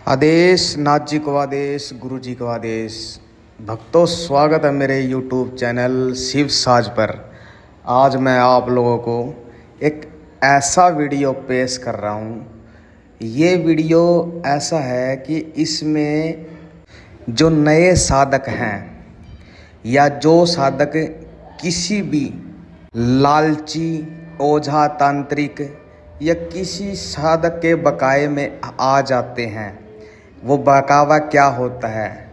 आदेश नाथ जी को आदेश, गुरु जी को आदेश। भक्तों, स्वागत है मेरे YouTube चैनल शिव साज पर। आज मैं आप लोगों को एक ऐसा वीडियो पेश कर रहा हूँ। ये वीडियो ऐसा है कि इसमें जो नए साधक हैं या जो साधक किसी भी लालची, ओझा, तांत्रिक या किसी साधक के बकाये में आ जाते हैं, वो बकावा क्या होता है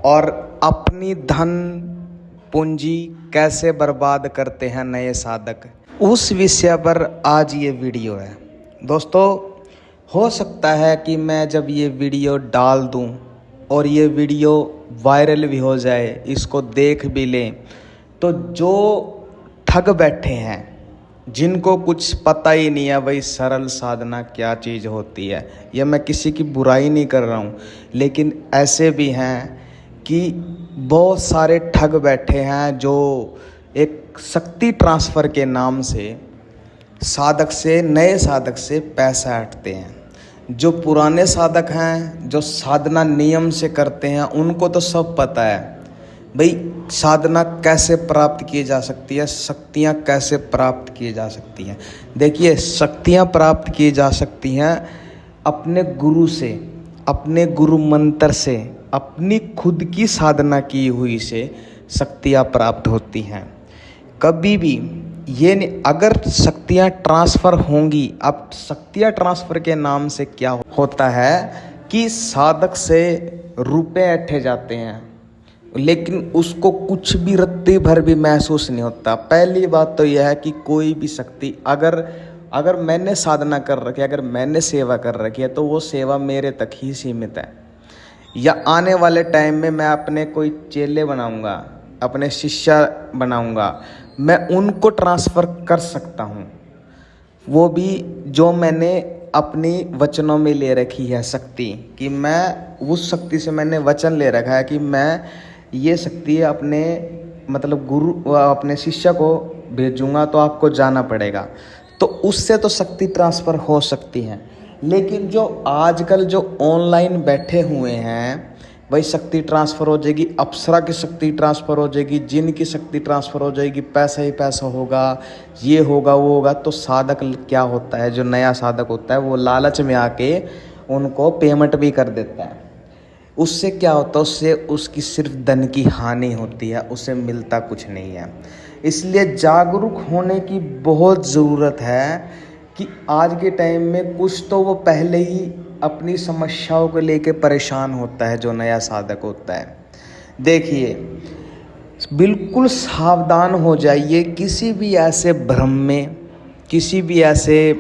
और अपनी धन पूंजी कैसे बर्बाद करते हैं नए साधक, उस विषय पर आज ये वीडियो है। दोस्तों, हो सकता है कि मैं जब ये वीडियो डाल दूं और ये वीडियो वायरल भी हो जाए, इसको देख भी लें, तो जो ठग बैठे हैं, जिनको कुछ पता ही नहीं है भाई सरल साधना क्या चीज़ होती है, या मैं किसी की बुराई नहीं कर रहा हूँ, लेकिन ऐसे भी हैं कि बहुत सारे ठग बैठे हैं जो एक शक्ति ट्रांसफ़र के नाम से साधक से, नए साधक से पैसा हटते हैं। जो पुराने साधक हैं, जो साधना नियम से करते हैं, उनको तो सब पता है भाई साधना कैसे प्राप्त की जा सकती है, शक्तियाँ कैसे प्राप्त की जा सकती हैं। देखिए, शक्तियाँ प्राप्त की जा सकती हैं अपने गुरु से, अपने गुरु मंत्र से, अपनी खुद की साधना की हुई से शक्तियाँ प्राप्त होती हैं। कभी भी ये नहीं, अगर शक्तियाँ ट्रांसफ़र होंगी, अब शक्तियाँ ट्रांसफ़र के नाम से क्या होता है कि साधक से रुपए ऐंठे जाते हैं, लेकिन उसको कुछ भी रत्ती भर भी महसूस नहीं होता। पहली बात तो यह है कि कोई भी शक्ति अगर मैंने साधना कर रखी है, अगर मैंने सेवा कर रखी है, तो वो सेवा मेरे तक ही सीमित है। या आने वाले टाइम में मैं अपने कोई चेले बनाऊंगा, अपने शिष्य बनाऊंगा, मैं उनको ट्रांसफ़र कर सकता हूँ। वो भी जो मैंने अपनी वचनों में ले रखी है शक्ति, कि मैं उस शक्ति से मैंने वचन ले रखा है कि मैं ये शक्ति अपने मतलब गुरु अपने शिष्य को भेजूंगा, तो आपको जाना पड़ेगा, तो उससे तो शक्ति ट्रांसफ़र हो सकती है। लेकिन जो आजकल जो ऑनलाइन बैठे हुए हैं, वही शक्ति ट्रांसफ़र हो जाएगी, अप्सरा की शक्ति ट्रांसफ़र हो जाएगी, जिन की शक्ति ट्रांसफ़र हो जाएगी, पैसा ही पैसा होगा, ये होगा वो होगा। तो साधक क्या होता है, जो नया साधक होता है, वो लालच में आके उनको पेमेंट भी कर देता है। उससे क्या होता है, उससे उसकी सिर्फ धन की हानि होती है, उसे मिलता कुछ नहीं है। इसलिए जागरूक होने की बहुत ज़रूरत है कि आज के टाइम में कुछ तो वो पहले ही अपनी समस्याओं को लेके परेशान होता है, जो नया साधक होता है। देखिए, बिल्कुल सावधान हो जाइए, किसी भी ऐसे भ्रम में, किसी भी ऐसे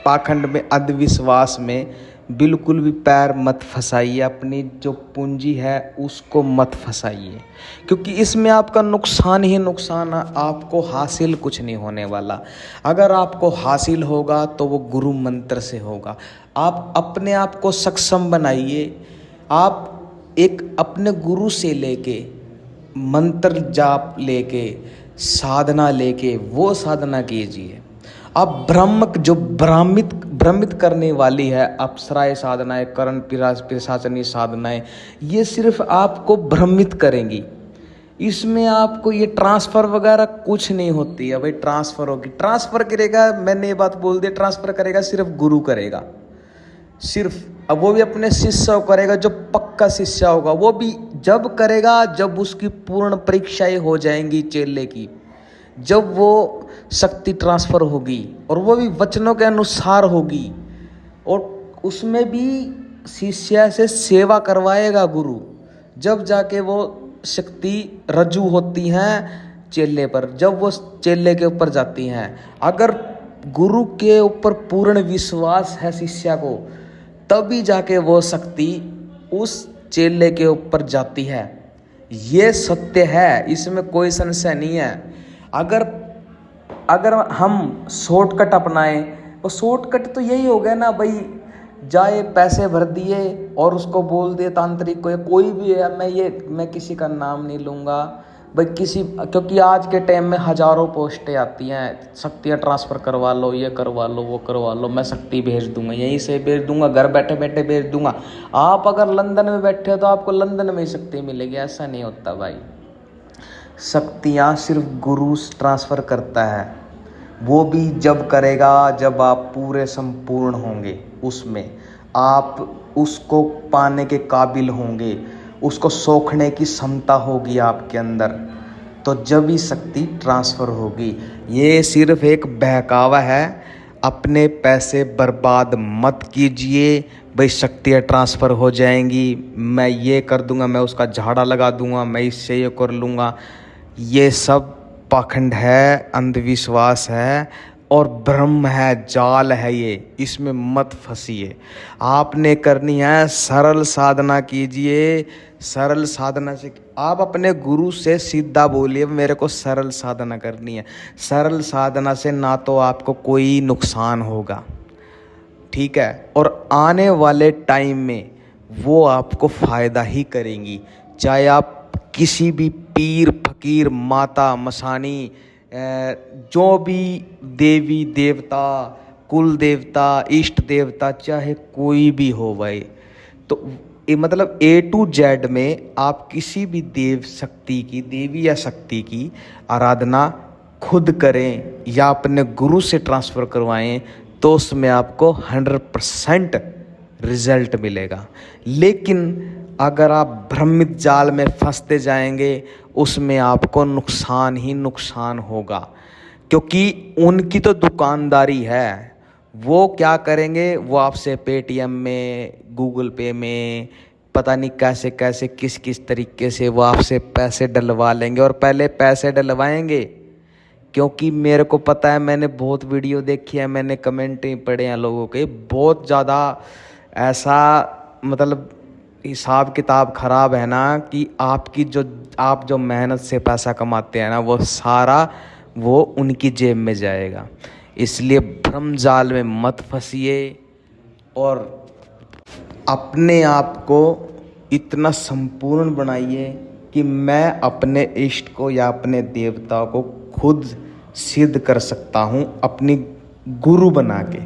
पाखंड में, अंधविश्वास में बिल्कुल भी पैर मत फंसाइए। अपनी जो पूंजी है उसको मत फंसाइए, क्योंकि इसमें आपका नुकसान ही नुकसान है, आपको हासिल कुछ नहीं होने वाला। अगर आपको हासिल होगा तो वो गुरु मंत्र से होगा। आप अपने आप को सक्षम बनाइए। आप एक अपने गुरु से लेके मंत्र जाप लेके, साधना लेके वो साधना कीजिए। अब जो भ्रमित करने वाली है अप्सराएं साधनाएं, करण पिशाचनी साधनाएं, ये सिर्फ आपको भ्रमित करेंगी। इसमें आपको ये ट्रांसफ़र वगैरह कुछ नहीं होती है। भाई ट्रांसफ़र होगी, ट्रांसफ़र करेगा, मैंने ये बात बोल दी, ट्रांसफ़र करेगा सिर्फ गुरु करेगा, सिर्फ। अब वो भी अपने शिष्य को करेगा, जो पक्का शिष्य होगा, वो भी जब करेगा जब उसकी पूर्ण परीक्षाएं हो जाएंगी चेले की, जब वो शक्ति ट्रांसफ़र होगी, और वो भी वचनों के अनुसार होगी, और उसमें भी शिष्य से सेवा करवाएगा गुरु, जब जाके वो शक्ति रजू होती हैं चेले पर, जब वो चेले के ऊपर जाती हैं। अगर गुरु के ऊपर पूर्ण विश्वास है शिष्य को, तभी जाके वो शक्ति उस चेले के ऊपर जाती है। ये सत्य है, इसमें कोई संशय नहीं है। अगर हम शॉर्टकट अपनाएं, तो शॉर्टकट तो यही हो गया ना भाई, जाए पैसे भर दिए और उसको बोल दिए तांत्रिक को, कोई भी है, मैं किसी का नाम नहीं लूँगा, भाई किसी, क्योंकि आज के टाइम में हज़ारों पोस्टें आती हैं, शक्तियाँ ट्रांसफ़र करवा लो, ये करवा लो, वो करवा लो, मैं शक्ति भेज दूंगा, यहीं से भेज दूंगा, घर बैठे बैठे भेज दूंगा। आप अगर लंदन में बैठे हो तो आपको लंदन में ही शक्ति मिलेगी, ऐसा नहीं होता भाई। शक्तियाँ सिर्फ गुरु ट्रांसफ़र करता है, वो भी जब करेगा जब आप पूरे संपूर्ण होंगे, उसमें आप उसको पाने के काबिल होंगे, उसको सोखने की क्षमता होगी आपके अंदर, तो जब ही शक्ति ट्रांसफ़र होगी। ये सिर्फ एक बहकावा है, अपने पैसे बर्बाद मत कीजिए। भाई शक्तियाँ ट्रांसफ़र हो जाएंगी, मैं ये कर दूंगा, मैं उसका झाड़ा लगा दूंगा, मैं इससे ये कर लूँगा, ये सब पाखंड है, अंधविश्वास है और भ्रम है, जाल है ये, इसमें मत फंसिए। आपने करनी है सरल साधना कीजिए। सरल साधना से आप अपने गुरु से सीधा बोलिए मेरे को सरल साधना करनी है। सरल साधना से ना तो आपको कोई नुकसान होगा, ठीक है, और आने वाले टाइम में वो आपको फ़ायदा ही करेंगी। चाहे आप किसी भी पीर फकीर माता मसानी जो भी देवी देवता कुल देवता इष्ट देवता चाहे कोई भी हो भाई, तो ये मतलब A to Z में आप किसी भी देव शक्ति की, देवी या शक्ति की आराधना खुद करें या अपने गुरु से ट्रांसफ़र करवाएं, तो उसमें आपको 100% रिजल्ट मिलेगा। लेकिन अगर आप भ्रमित जाल में फंसते जाएंगे, उसमें आपको नुकसान ही नुकसान होगा, क्योंकि उनकी तो दुकानदारी है। वो क्या करेंगे, वो आपसे पेटीएम में, गूगल पे में, पता नहीं कैसे कैसे किस किस तरीके से वो आपसे पैसे डलवा लेंगे। और पहले पैसे डलवाएंगे, क्योंकि मेरे को पता है, मैंने बहुत वीडियो देखी है, मैंने कमेंट ही पढ़े हैं लोगों के, बहुत ज़्यादा ऐसा मतलब हिसाब किताब ख़राब है ना, कि आपकी आप जो मेहनत से पैसा कमाते हैं ना, वो सारा वो उनकी जेब में जाएगा। इसलिए भ्रम जाल में मत फंसिए और अपने आप को इतना संपूर्ण बनाइए कि मैं अपने इष्ट को या अपने देवता को खुद सिद्ध कर सकता हूँ अपनी गुरु बना के।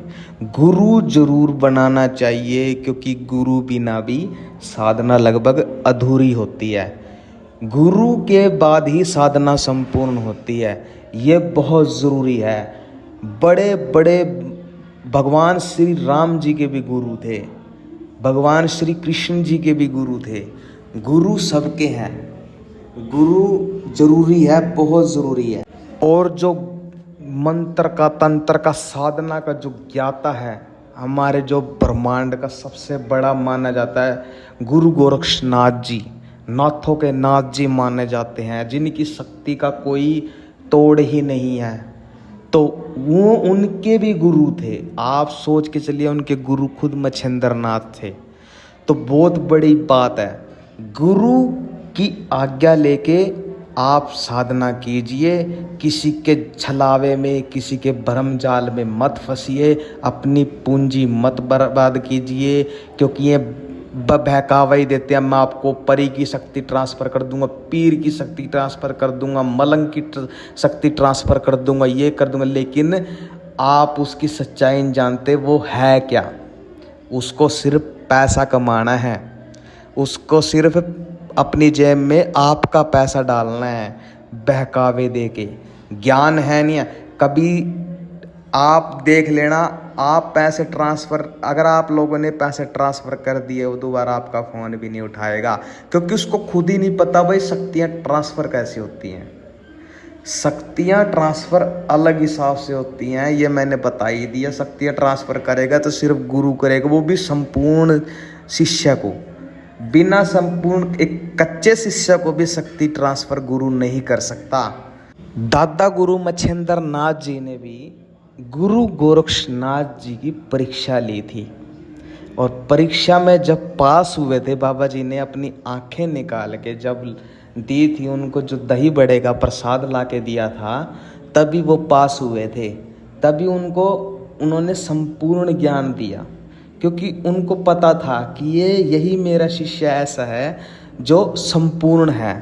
गुरु जरूर बनाना चाहिए, क्योंकि गुरु बिना भी साधना लगभग अधूरी होती है। गुरु के बाद ही साधना संपूर्ण होती है, ये बहुत ज़रूरी है। बड़े बड़े भगवान श्री राम जी के भी गुरु थे, भगवान श्री कृष्ण जी के भी गुरु थे। गुरु सबके हैं, गुरु जरूरी है, बहुत ज़रूरी है। और जो मंत्र का तंत्र का साधना का जो ज्ञाता है, हमारे जो ब्रह्मांड का सबसे बड़ा माना जाता है गुरु गोरक्षनाथ जी, नाथों के नाथ जी माने जाते हैं, जिनकी शक्ति का कोई तोड़ ही नहीं है। तो वो उनके भी गुरु थे। आप सोच के चलिए, उनके गुरु खुद मच्छिंद्र नाथ थे। तो बहुत बड़ी बात है, गुरु की आज्ञा लेके आप साधना कीजिए। किसी के छलावे में, किसी के भ्रम जाल में मत फंसिए, अपनी पूंजी मत बर्बाद कीजिए, क्योंकि ये बहकावा ही देते हैं। मैं आपको परी की शक्ति ट्रांसफ़र कर दूंगा, पीर की शक्ति ट्रांसफ़र कर दूंगा, मलंग की शक्ति ट्रांसफ़र कर दूंगा, ये कर दूंगा, लेकिन आप उसकी सच्चाई नहीं जानते वो है क्या। उसको सिर्फ पैसा कमाना है, उसको सिर्फ अपनी जेब में आपका पैसा डालना है, बहकावे दे के। ज्ञान है नहीं है। कभी आप देख लेना, आप पैसे ट्रांसफ़र, अगर आप लोगों ने पैसे ट्रांसफ़र कर दिए, वो दोबारा आपका फ़ोन भी नहीं उठाएगा, क्योंकि उसको खुद ही नहीं पता भाई शक्तियाँ ट्रांसफ़र कैसी होती हैं। शक्तियाँ ट्रांसफ़र अलग हिसाब से होती हैं, ये मैंने बता ही दिया। शक्तियाँ ट्रांसफ़र करेगा तो सिर्फ गुरु करेगा, वो भी संपूर्ण शिष्य को। बिना संपूर्ण एक कच्चे शिष्य को भी शक्ति ट्रांसफ़र गुरु नहीं कर सकता। दादा गुरु मच्छिंद्र नाथ जी ने भी गुरु गोरक्षनाथ जी की परीक्षा ली थी, और परीक्षा में जब पास हुए थे, बाबा जी ने अपनी आंखें निकाल के जब दी थी, उनको जो दही बड़े का प्रसाद ला के दिया था, तभी वो पास हुए थे। तभी उन्होंने संपूर्ण ज्ञान दिया, क्योंकि उनको पता था कि यही मेरा शिष्य ऐसा है जो संपूर्ण है।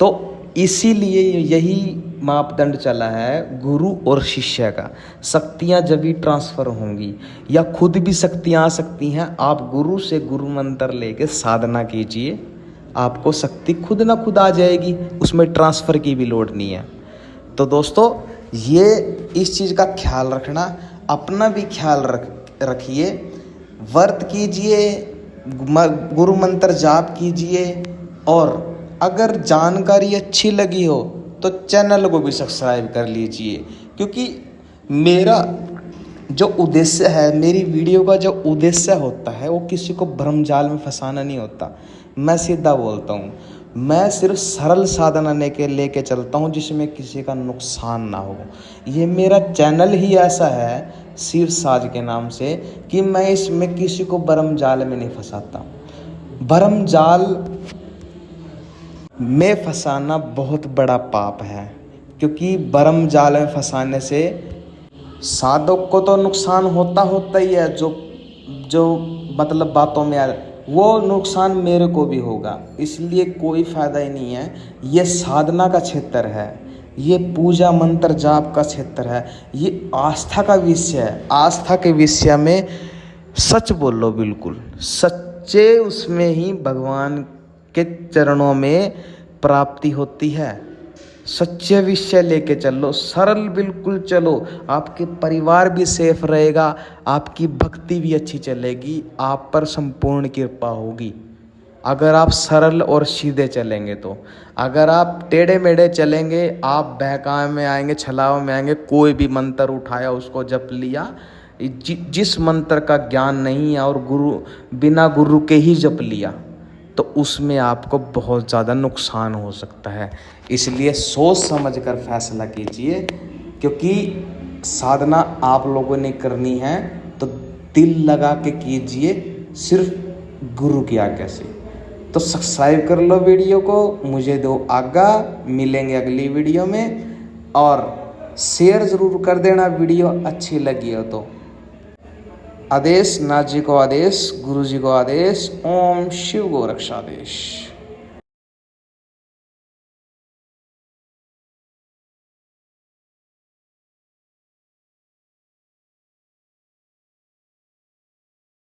तो इसीलिए यही मापदंड चला है गुरु और शिष्य का। शक्तियाँ जब भी ट्रांसफ़र होंगी या खुद भी शक्तियाँ आ सकती हैं। आप गुरु से गुरु मंत्र लेके साधना कीजिए, आपको शक्ति खुद ना खुद आ जाएगी, उसमें ट्रांसफ़र की भी लोड नहीं है। तो दोस्तों ये इस चीज़ का ख्याल रखना, अपना भी ख्याल रखिए, व्रत कीजिए, गुरु मंत्र जाप कीजिए, और अगर जानकारी अच्छी लगी हो तो चैनल को भी सब्सक्राइब कर लीजिए। क्योंकि मेरा जो उद्देश्य है, मेरी वीडियो का जो उद्देश्य होता है वो किसी को भ्रमजाल में फंसाना नहीं होता। मैं सीधा बोलता हूँ, मैं सिर्फ सरल साधना लेके चलता हूँ जिसमें किसी का नुकसान ना हो। ये मेरा चैनल ही ऐसा है शिव साज के नाम से कि मैं इसमें किसी को भ्रमजाल में नहीं फंसाता। भ्रमजाल में फंसाना बहुत बड़ा पाप है, क्योंकि भ्रमजाल में फंसाने से साधक को तो नुकसान होता ही है, जो मतलब बातों में आ, वो नुकसान मेरे को भी होगा। इसलिए कोई फ़ायदा ही नहीं है। ये साधना का क्षेत्र है, ये पूजा मंत्र जाप का क्षेत्र है, ये आस्था का विषय है। आस्था के विषय में सच बोलो, बिल्कुल सच्चे, उसमें ही भगवान के चरणों में प्राप्ति होती है। सच्चे विषय लेके चलो, सरल बिल्कुल चलो, आपके परिवार भी सेफ रहेगा, आपकी भक्ति भी अच्छी चलेगी, आप पर संपूर्ण कृपा होगी। अगर आप सरल और सीधे चलेंगे तो। अगर आप टेढ़े मेढ़े चलेंगे, आप बहकावे में आएंगे, छलावे में आएंगे, कोई भी मंत्र उठाया उसको जप लिया, जिस मंत्र का ज्ञान नहीं है और बिना गुरु के ही जप लिया, तो उसमें आपको बहुत ज़्यादा नुकसान हो सकता है। इसलिए सोच समझ कर फैसला कीजिए, क्योंकि साधना आप लोगों ने करनी है तो दिल लगा के कीजिए, सिर्फ गुरु की आज्ञा से। तो सब्सक्राइब कर लो वीडियो को, मुझे दो आज्ञा, मिलेंगे अगली वीडियो में, और शेयर ज़रूर कर देना वीडियो अच्छी लगी हो तो। आदेश नाथ जी को आदेश, गुरु जी को आदेश। ओम शिव गो रक्षादेश।